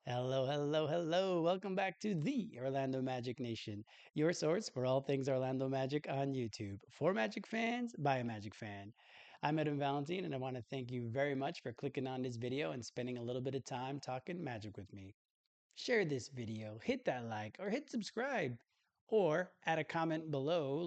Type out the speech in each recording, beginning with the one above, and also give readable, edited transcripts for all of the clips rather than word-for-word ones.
Hello, hello, hello. Welcome back to the Orlando Magic Nation, your source for all things Orlando Magic on YouTube. For Magic fans, by a Magic fan. I'm Adam Valentine, and I want to thank you very much for clicking on this video and spending a little bit of time talking Magic with me. Share this video, hit that like, or hit subscribe, or add a comment below.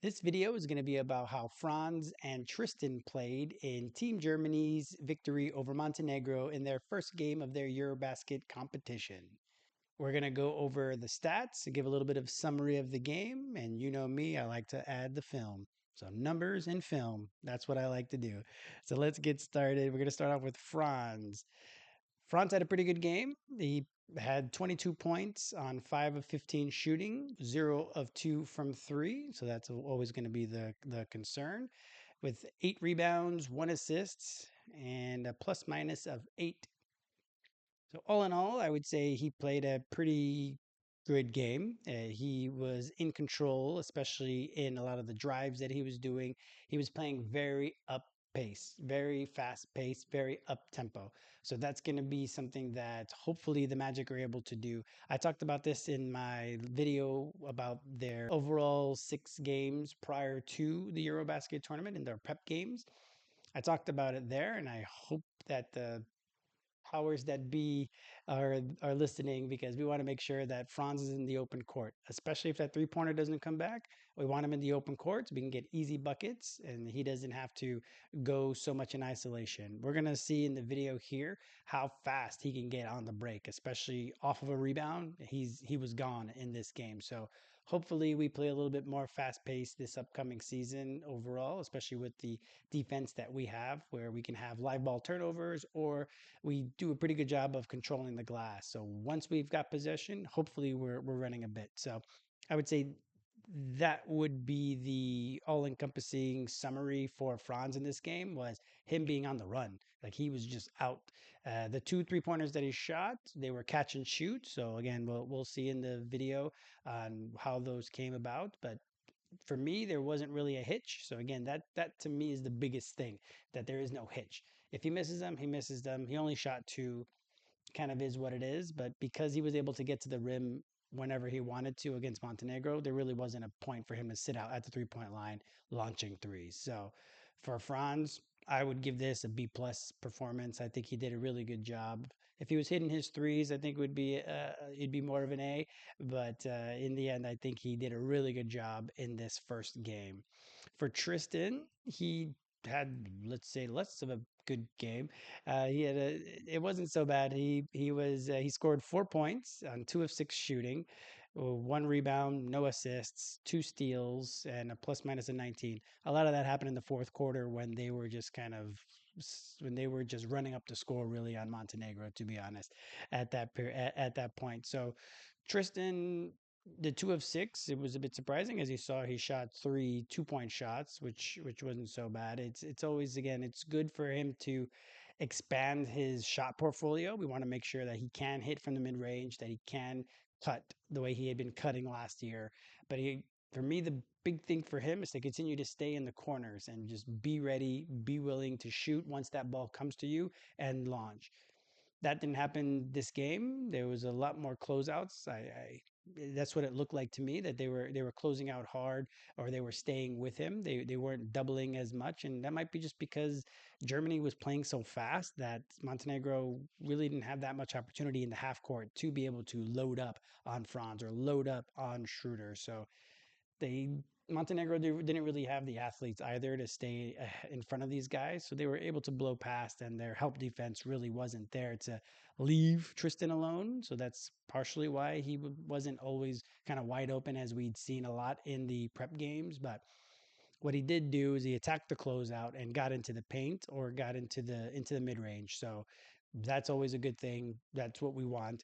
This video is going to be about how Franz and Tristan played in Team Germany's victory over Montenegro in their first game of their EuroBasket competition. We're going to go over the stats and give a little bit of summary of the game. And you know me, I like to add the film. So numbers and film, that's what I like to do. So let's get started. We're going to start off with Franz. Franz had a pretty good game. He had 22 points on 5 of 15 shooting, 0 of 2 from 3. So that's always going to be the concern. With 8 rebounds, 1 assist, and a plus minus of 8. So all in all, I would say he played a pretty good game. He was in control, especially in a lot of the drives that he was doing. He was playing very up pace, very fast pace, very up tempo. So that's going to be something that hopefully the Magic are able to do. I talked about this in my video about their overall 6 games prior to the EuroBasket tournament in their prep games. I talked about it there, and I hope that the powers that be are listening, because we want to make sure that Franz is in the open court, especially if that three-pointer doesn't come back. We want him in the open court so we can get easy buckets and he doesn't have to go so much in isolation. We're going to see in the video here how fast he can get on the break, especially off of a rebound. He was gone in this game. So hopefully we play a little bit more fast paced this upcoming season overall, especially with the defense that we have, where we can have live ball turnovers, or we do a pretty good job of controlling the glass. So once we've got possession, hopefully we're running a bit. So I would say that would be the all-encompassing summary for Franz in this game, was him being on the run. Like, he was just out. The 2 3-pointers that he shot, they were catch and shoot. So again, we'll see in the video on how those came about. But for me, there wasn't really a hitch. So again, that to me is the biggest thing, that there is no hitch. If he misses them, he misses them. He only shot 2, kind of is what it is. But because he was able to get to the rim whenever he wanted to against Montenegro, there really wasn't a point for him to sit out at the 3-point line launching threes. So for Franz, I would give this a B plus performance. I think he did a really good job. If he was hitting his threes, I think it would be it'd be more of an A. But in the end, I think he did a really good job in this first game. For Tristan, he had, let's say, less of a good game. He had a It wasn't so bad. He scored 4 points on 2 of 6 shooting, 1 rebound, no assists, 2 steals, and a plus minus of 19. A lot of that happened in the fourth quarter when they were just when they were just running up the score really on Montenegro, to be honest, at that point. So Tristan, the 2 of 6, it was a bit surprising. As you saw, he shot 3 2-point shots, which wasn't so bad. It's always, again, it's good for him to expand his shot portfolio. We want to make sure that he can hit from the mid range, that he can cut the way he had been cutting last year. But for me, the big thing for him is to continue to stay in the corners and just be ready, be willing to shoot once that ball comes to you and launch. That didn't happen this game. There was a lot more closeouts. That's what it looked like to me, that they were closing out hard, or they were staying with him. They weren't doubling as much, and that might be just because Germany was playing so fast that Montenegro really didn't have that much opportunity in the half court to be able to load up on Franz or load up on Schroeder. So they Montenegro didn't really have the athletes either to stay in front of these guys, so they were able to blow past, and their help defense really wasn't there to leave Tristan alone. So that's partially why he wasn't always kind of wide open, as we'd seen a lot in the prep games. But what he did do is he attacked the closeout and got into the paint, or got into the mid range. So that's always a good thing. That's what we want.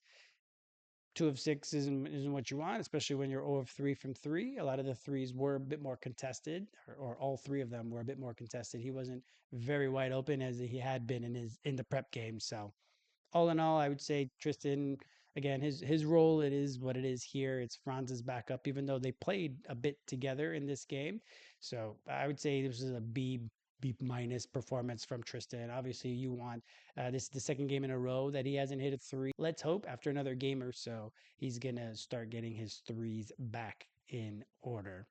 2 of 6 isn't what you want, especially when you're 0 of 3 from 3. A lot of the threes were a bit more contested, or all 3 of them were a bit more contested. He wasn't very wide open as he had been in the prep game. So all in all, I would say Tristan, again, his role, it is what it is here. It's Franz's backup, even though they played a bit together in this game. So I would say this is a B B minus performance from Tristan. Obviously, you want this is the second game in a row that he hasn't hit a three. Let's hope after another game or so, he's gonna start getting his threes back in order.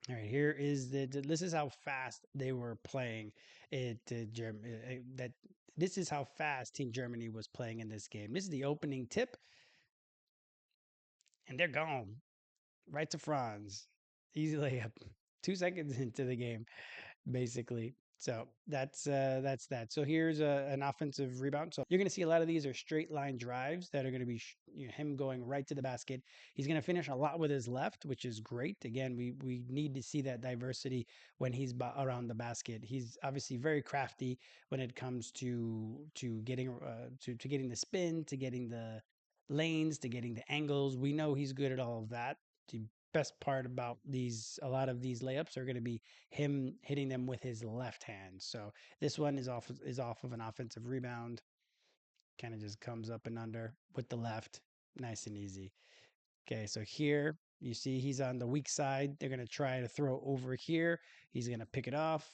All right, here is this is how fast they were playing it. That this is how fast Team Germany was playing in this game. This is the opening tip, and they're gone right to Franz. Easy layup. 2 seconds into the game, basically. So that's that. So here's an offensive rebound. So you're going to see a lot of these are straight line drives that are going to be him going right to the basket. He's going to finish a lot with his left, which is great. Again, we need to see that diversity when he's around the basket. He's obviously very crafty when it comes to getting to getting the spin, to getting the lanes, to getting the angles. We know he's good at all of that. The best part about a lot of these layups are going to be him hitting them with his left hand. So this one is off of an offensive rebound. Kind of just comes up and under with the left. Nice and easy. Okay, so here you see he's on the weak side. They're going to try to throw over here. He's going to pick it off,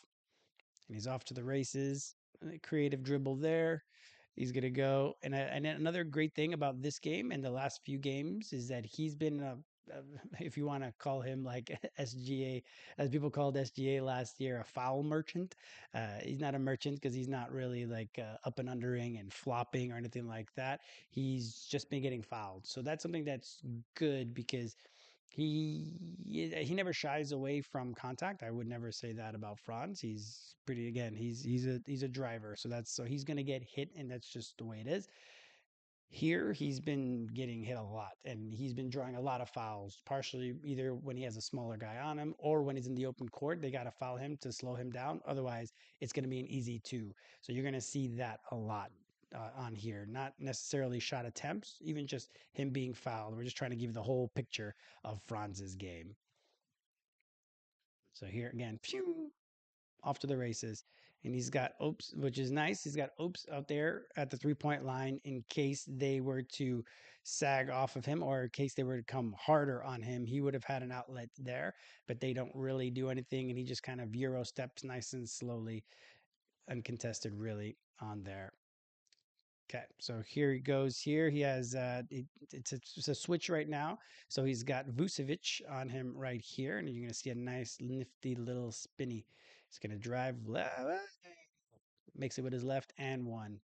and he's off to the races. Creative dribble there. He's gonna go, and another great thing about this game and the last few games is that he's been, if you want to call him like SGA, as people called SGA last year, a foul merchant. He's not a merchant because he's not really like up and undering and flopping or anything like that. He's just been getting fouled, so that's something that's good because he never shies away from contact. I would never say that about Franz. He's pretty again. He's a driver, so he's gonna get hit, and that's just the way it is. Here, he's been getting hit a lot, and he's been drawing a lot of fouls. Partially, either when he has a smaller guy on him, or when he's in the open court, they got to foul him to slow him down. Otherwise, it's going to be an easy two. So you're going to see that a lot on here. Not necessarily shot attempts, even just him being fouled. We're just trying to give you the whole picture of Franz's game. So here again, phew, off to the races. And he's got Oops, which is nice. He's got Oops out there at the 3 point line in case they were to sag off of him or in case they were to come harder on him. He would have had an outlet there, but they don't really do anything. And he just kind of Euro steps nice and slowly, uncontested, really, on there. Okay, so here he goes. Here he has it's a switch right now. So he's got Vucevic on him right here, and you're going to see a nice nifty little spinny. He's going to drive makes it with his left and one.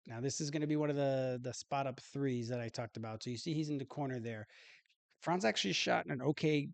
Now this is going to be one of the spot up threes that I talked about. So you see he's in the corner there. Franz actually shot an okay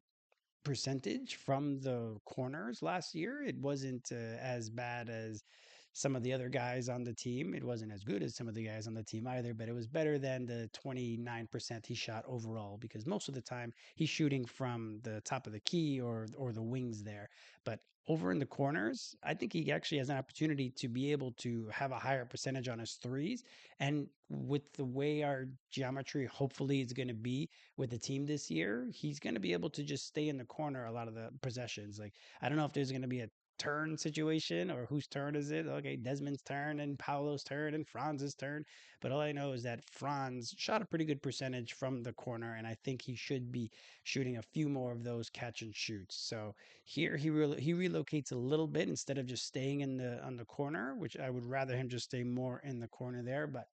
percentage from the corners last year. It wasn't as bad as some of the other guys on the team. It wasn't as good as some of the guys on the team either, but it was better than the 29% he shot overall because most of the time he's shooting from the top of the key or the wings there. But over in the corners, I think he actually has an opportunity to be able to have a higher percentage on his threes. And with the way our geometry hopefully is going to be with the team this year, he's going to be able to just stay in the corner a lot of the possessions. Like, I don't know if there's going to be a turn situation or whose turn is it? Okay, Desmond's turn and Paolo's turn and Franz's turn. But all I know is that Franz shot a pretty good percentage from the corner, and I think he should be shooting a few more of those catch and shoots. So here he relocates a little bit instead of just staying in the on the corner, which I would rather him just stay more in the corner there. But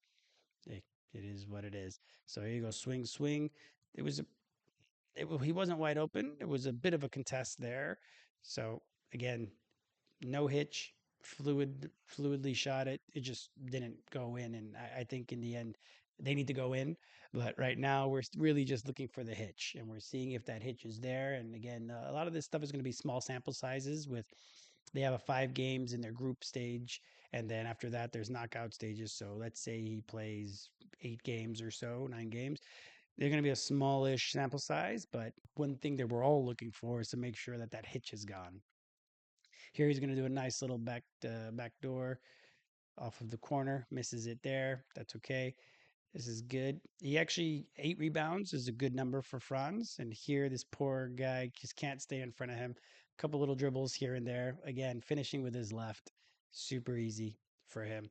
hey, it is what it is. So here you go, swing, swing. It was a he wasn't wide open. It was a bit of a contest there. So again, no hitch, fluidly shot it. It just didn't go in, and I think in the end they need to go in. But right now we're really just looking for the hitch, and we're seeing if that hitch is there. And again, a lot of this stuff is going to be small sample sizes. With they have a 5 games in their group stage, and then after that there's knockout stages. So let's say he plays 8 games or so, 9 games. They're going to be a smallish sample size, but one thing that we're all looking for is to make sure that that hitch is gone. Here he's going to do a nice little back door off of the corner. Misses it there. That's okay. This is good. He actually 8 rebounds is a good number for Franz. And here this poor guy just can't stay in front of him. A couple little dribbles here and there. Again, finishing with his left. Super easy for him.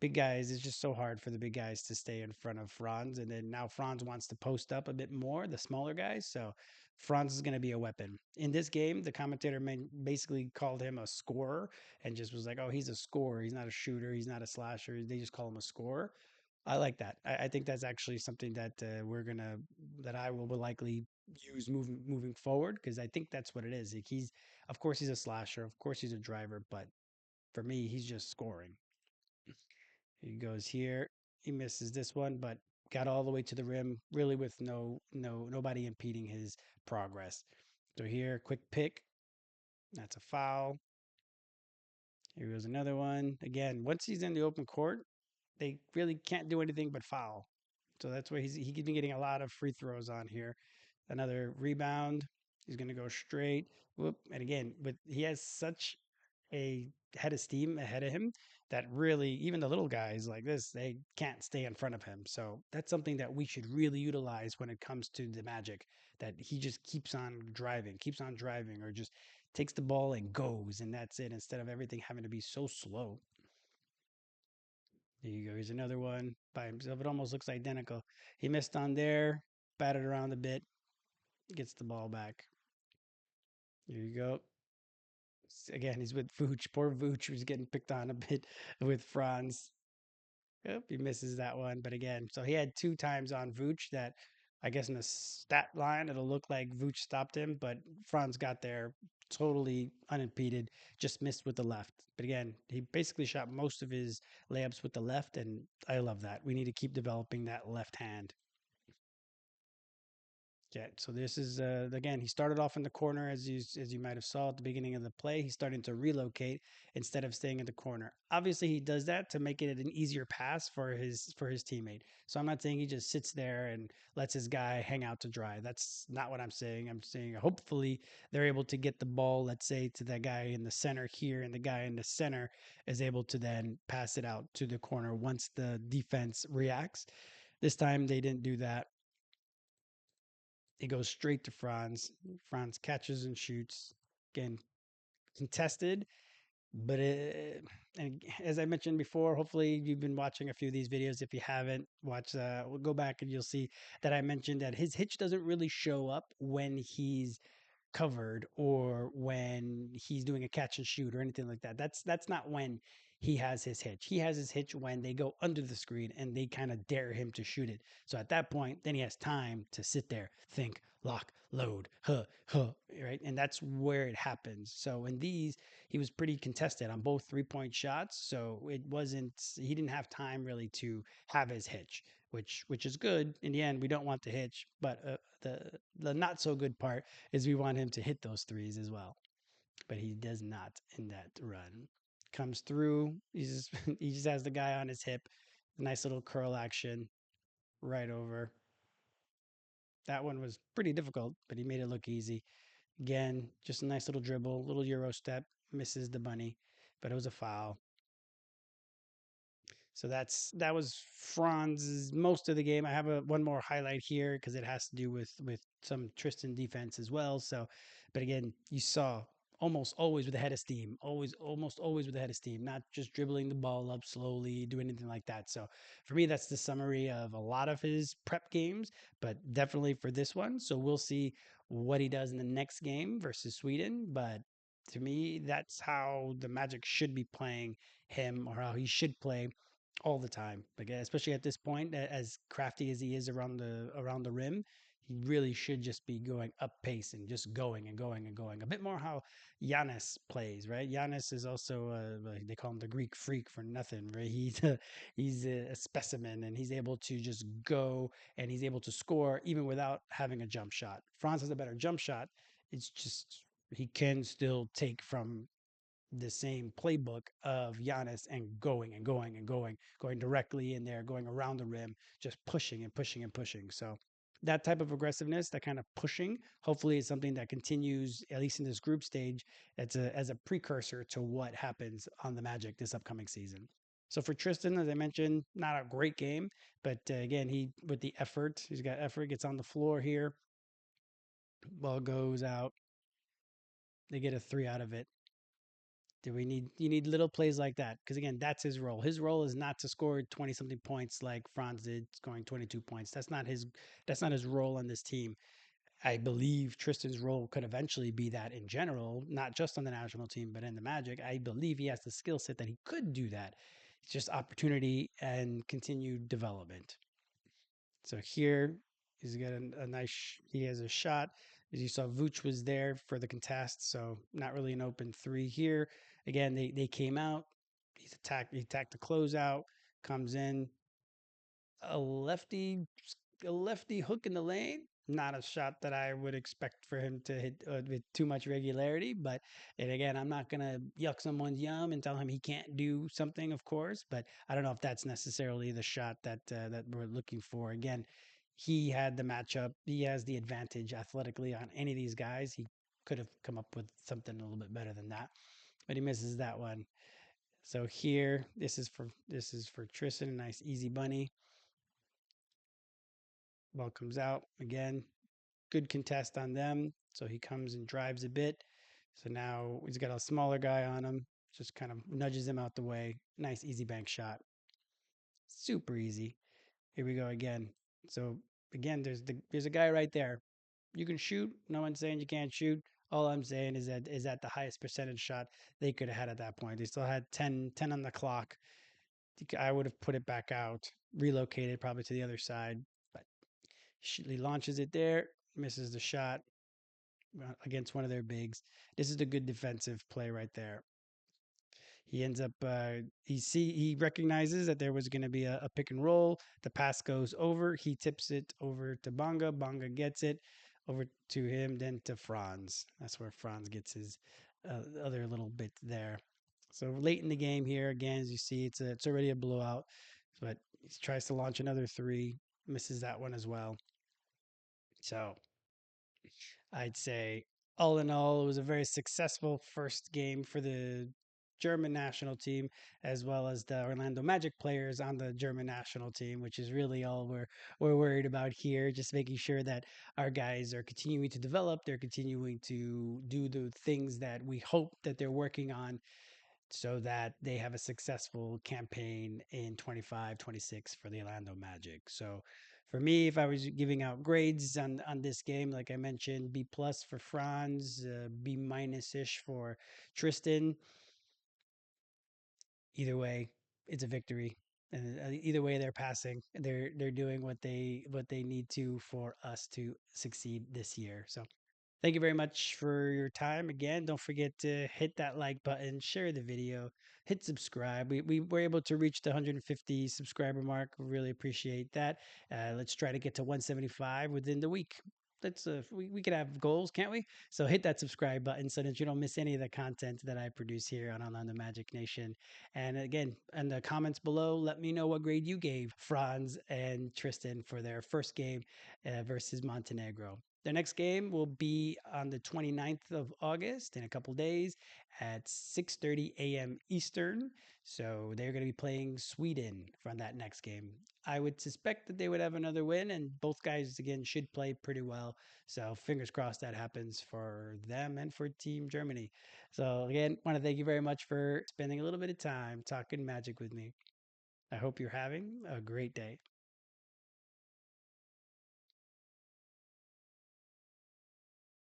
Big guys, it's just so hard for the big guys to stay in front of Franz. And then now Franz wants to post up a bit more, the smaller guys. So Franz is going to be a weapon. In this game, the commentator basically called him a scorer and just was like, oh, he's a scorer. He's not a shooter. He's not a slasher. They just call him a scorer. I like that. I think that's actually something that that I will likely use moving forward because I think that's what it is. Like of course, he's a slasher. Of course, he's a driver. But for me, he's just scoring. He goes here. He misses this one, but got all the way to the rim, really with nobody impeding his progress. So here, quick pick. That's a foul. Here goes another one. Again, once he's in the open court, they really can't do anything but foul. So that's why he's been getting a lot of free throws on here. Another rebound. He's going to go straight. Whoop. And again, with he has such a head of steam ahead of him that really even the little guys like this, they can't stay in front of him. So that's something that we should really utilize when it comes to the Magic, that he just keeps on driving, or just takes the ball and goes, and that's it, instead of everything having to be so slow. There you go. Here's another one by himself. It almost looks identical. He missed on there, batted around a bit, gets the ball back. Here you go. Again, he's with Vooch. Poor Vooch was getting picked on a bit with Franz. Yep, he misses that one. But again, so he had two times on Vooch that I guess in the stat line, it'll look like Vooch stopped him, but Franz got there totally unimpeded, just missed with the left. But again, he basically shot most of his layups with the left, and I love that. We need to keep developing that left hand. Yeah, so this is again. He started off in the corner, as you might have saw at the beginning of the play. He's starting to relocate instead of staying in the corner. Obviously, he does that to make it an easier pass for his teammate. So I'm not saying he just sits there and lets his guy hang out to dry. That's not what I'm saying. I'm saying hopefully they're able to get the ball, let's say, to that guy in the center here, and the guy in the center is able to then pass it out to the corner once the defense reacts. This time they didn't do that. It goes straight to Franz. Franz catches and shoots. Again, contested, but and as I mentioned before, hopefully you've been watching a few of these videos. If you haven't, we'll go back and you'll see that I mentioned that his hitch doesn't really show up when he's covered or when he's doing a catch and shoot or anything like that. That's not when he has his hitch. He has his hitch when they go under the screen and they kind of dare him to shoot it. So at that point, then he has time to sit there, think, lock, load, right? And that's where it happens. So in these, he was pretty contested on both 3-point shots. So he didn't have time really to have his hitch, which is good. In the end, we don't want the hitch, but the not so good part is we want him to hit those threes as well. But he does not in that run. Comes through. He just has the guy on his hip. Nice little curl action right over. That one was pretty difficult, but he made it look easy. Again, just a nice little dribble, little Euro step, misses the bunny, but it was a foul. So that was Franz's most of the game. I have one more highlight here because it has to do with some Tristan defense as well. So, but again, you saw almost always with a head of steam, almost always with a head of steam, not just dribbling the ball up slowly, do anything like that. So for me, that's the summary of a lot of his prep games, but definitely for this one. So we'll see what he does in the next game versus Sweden. But to me, that's how the Magic should be playing him, or how he should play all the time. Like especially at this point, as crafty as he is around the rim, he really should just be going up pace and just going and going and going. A bit more how Giannis plays, right? Giannis is also like they call him the Greek freak for nothing, right? He's a specimen, and he's able to just go, and he's able to score even without having a jump shot. Franz has a better jump shot. It's just he can still take from the same playbook of Giannis and going and going and going directly in there, going around the rim, just pushing and pushing and pushing. So that type of aggressiveness, that kind of pushing, hopefully is something that continues, at least in this group stage, as a precursor to what happens on the Magic this upcoming season. So for Tristan, as I mentioned, not a great game, but again, he with the effort, he's got effort, gets on the floor here, ball goes out, they get a three out of it. Do we need you need little plays like that? Because again, that's his role. His role is not to score 20 something points like Franz did, scoring 22 points. That's not his role on this team. I believe Tristan's role could eventually be that in general, not just on the national team, but in the Magic. I believe he has the skill set that he could do that. It's just opportunity and continued development. So here he's got a nice, he has a shot. As you saw, Vooch was there for the contest, so not really an open three here. Again, they came out. He attacked the closeout, comes in, a lefty a lefty hook in the lane. Not a shot that I would expect for him to hit with too much regularity. But and again, I'm not gonna yuck someone's yum and tell him he can't do something, of course. But I don't know if that's necessarily the shot that we're looking for. Again, he had the matchup. He has the advantage athletically on any of these guys. He could have come up with something a little bit better than that, but he misses that one. So here, this is for Tristan, a nice easy bunny. Ball comes out again. Good contest on them. So he comes and drives a bit. So now he's got a smaller guy on him. Just kind of nudges him out the way. Nice easy bank shot. Super easy. Here we go again. So again, there's a guy right there. You can shoot. No one's saying you can't shoot. All I'm saying is that the highest percentage shot they could have had at that point. They still had 10 on the clock. I would have put it back out, relocated probably to the other side, but he launches it there, misses the shot against one of their bigs. This is a good defensive play right there. He ends up he recognizes that there was going to be a pick and roll. The pass goes over. He tips it over to Bonga. Bonga gets it over to him, then to Franz. That's where Franz gets his other little bit there. So late in the game here, again, as you see, it's already a blowout, but he tries to launch another three, misses that one as well. So I'd say, all in all, it was a very successful first game for the German national team, as well as the Orlando Magic players on the German national team, which is really all we're worried about here. Just making sure that our guys are continuing to develop, they're continuing to do the things that we hope that they're working on so that they have a successful campaign in 25, 26 for the Orlando Magic. So for me, if I was giving out grades on this game, like I mentioned, B plus for Franz, B minus ish for Tristan. Either way, it's a victory. And either way, they're passing. They're doing what they need to for us to succeed this year. So thank you very much for your time. Again, don't forget to hit that like button, share the video, hit subscribe. We were able to reach the 150 subscriber mark. Really appreciate that. Let's try to get to 175 within the week. We could have goals, can't we? So hit that subscribe button so that you don't miss any of the content that I produce here on the Magic Nation. And again, in the comments below, let me know what grade you gave Franz and Tristan for their first game versus Montenegro. Their next game will be on the 29th of August in a couple days at 6:30 a.m. Eastern. So they're going to be playing Sweden from that next game. I would suspect that they would have another win, and both guys again should play pretty well. So fingers crossed that happens for them and for Team Germany. So again, want to thank you very much for spending a little bit of time talking Magic with me. I hope you're having a great day.